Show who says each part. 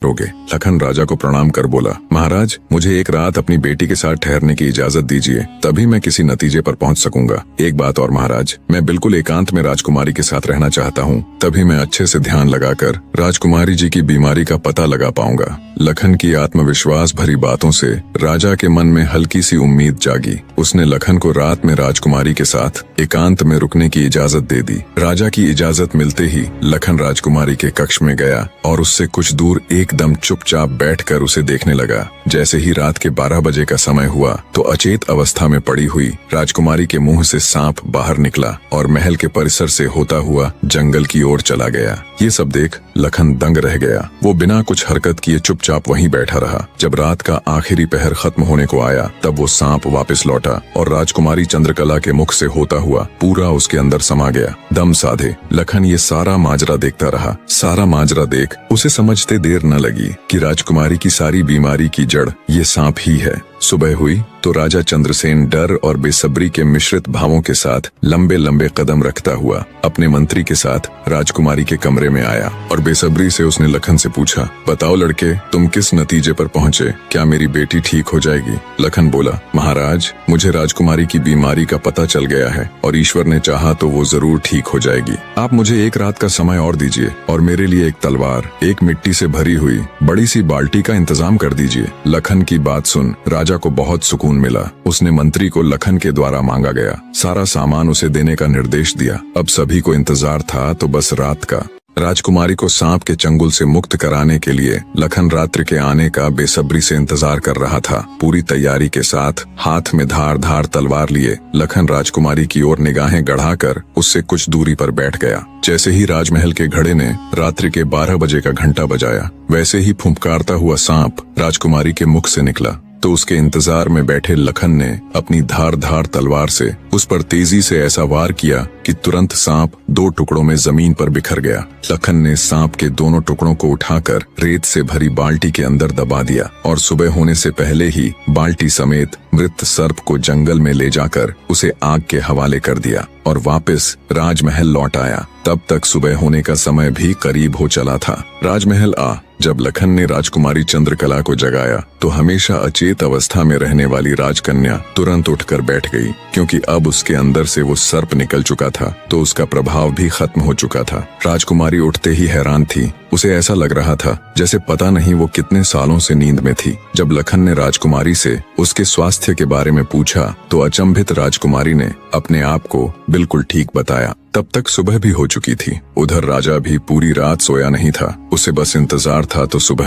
Speaker 1: होगे। लखन राजा को प्रणाम कर बोला, महाराज मुझे एक रात अपनी बेटी के साथ ठहरने की इजाजत दीजिए, तभी मैं किसी नतीजे पर पहुंच सकूंगा। एक बात और महाराज, मैं बिल्कुल एकांत में राजकुमारी के साथ रहना चाहता हूँ, तभी मैं अच्छे से ध्यान लगाकर राजकुमारी जी की बीमारी का पता लगा पाऊंगा। लखन की आत्मविश्वास भरी बातों से राजा के मन में हल्की सी उम्मीद जागी। उसने लखन को रात में राजकुमारी के साथ एकांत में रुकने की इजाजत दे दी। राजा की इजाजत मिलते ही लखन राजकुमारी के कक्ष में गया और उससे कुछ दूर एकदम चुपचाप बैठकर उसे देखने लगा। जैसे ही रात के 12 बजे का समय हुआ तो अचेत अवस्था में पड़ी हुई राजकुमारी के मुंह से सांप बाहर निकला और महल के परिसर से होता हुआ जंगल की ओर चला गया। ये सब देख लखन दंग रह गया। वो बिना कुछ हरकत किए चुपचाप वहीं बैठा रहा। जब रात का आखिरी पहर खत्म होने को आया तब वो सांप वापस लौटा और राजकुमारी चंद्रकला के मुख से होता हुआ पूरा उसके अंदर समा गया। दम साधे लखन ये सारा माजरा देखता रहा। सारा माजरा देख उसे समझते देर न लगी कि राजकुमारी की सारी बीमारी की जड़ ये सांप ही है। सुबह हुई तो राजा चंद्रसेन डर और बेसब्री के मिश्रित भावों के साथ लंबे लंबे कदम रखता हुआ अपने मंत्री के साथ राजकुमारी के कमरे में आया और बेसब्री से उसने लखन से पूछा, बताओ लड़के, तुम किस नतीजे पर पहुंचे? क्या मेरी बेटी ठीक हो जाएगी? लखन बोला, महाराज मुझे राजकुमारी की बीमारी का पता चल गया है और ईश्वर ने चाहा तो वो जरूर ठीक हो जाएगी। आप मुझे एक रात का समय और दीजिए और मेरे लिए एक तलवार, एक मिट्टी से भरी हुई बड़ी सी बाल्टी का इंतजाम कर दीजिए। लखन की बात सुन राजा को बहुत सुकून मिला। उसने मंत्री को लखन के द्वारा मांगा गया सारा सामान उसे देने का निर्देश दिया। अब सभी को इंतजार था तो बस रात का। राजकुमारी को सांप के चंगुल से मुक्त कराने के लिए लखन रात्रि के आने का बेसब्री से इंतजार कर रहा था। पूरी तैयारी के साथ हाथ में धार धार तलवार लिए लखन राजकुमारी की ओर निगाहें गढ़ाकर उससे कुछ दूरी पर बैठ गया। जैसे ही राजमहल के घड़े ने रात्रि के 12 बजे का घंटा बजाया, वैसे ही फुंफकारता हुआ सांप राजकुमारी के मुख से निकला तो उसके इंतजार में बैठे लखन ने अपनी धार धार तलवार से उस पर तेजी से ऐसा वार किया कि तुरंत सांप 2 टुकड़ों में जमीन पर बिखर गया। लखन ने सांप के दोनों टुकड़ों को उठाकर रेत से भरी बाल्टी के अंदर दबा दिया और सुबह होने से पहले ही बाल्टी समेत मृत सर्प को जंगल में ले जाकर उसे आग के हवाले कर दिया और वापस राजमहल लौट आया। तब तक सुबह होने का समय भी करीब हो चला था। राजमहल जब लखन ने राजकुमारी चंद्रकला को जगाया तो हमेशा अचेत अवस्था में रहने वाली राजकन्या तुरंत उठकर बैठ गई, क्योंकि अब उसके अंदर से वो सर्प निकल चुका था तो उसका प्रभाव भी खत्म हो चुका था। राजकुमारी उठते ही हैरान थी। उसे ऐसा लग रहा था जैसे पता नहीं वो कितने सालों से नींद में थी। जब लखन ने राजकुमारी से उसके स्वास्थ्य के बारे में पूछा तो अचंभित राजकुमारी ने अपने आप को बिल्कुल ठीक बताया। तब तक सुबह भी हो चुकी थी। उधर राजा भी पूरी रात सोया नहीं था। उसे बस इंतजार था तो सुबह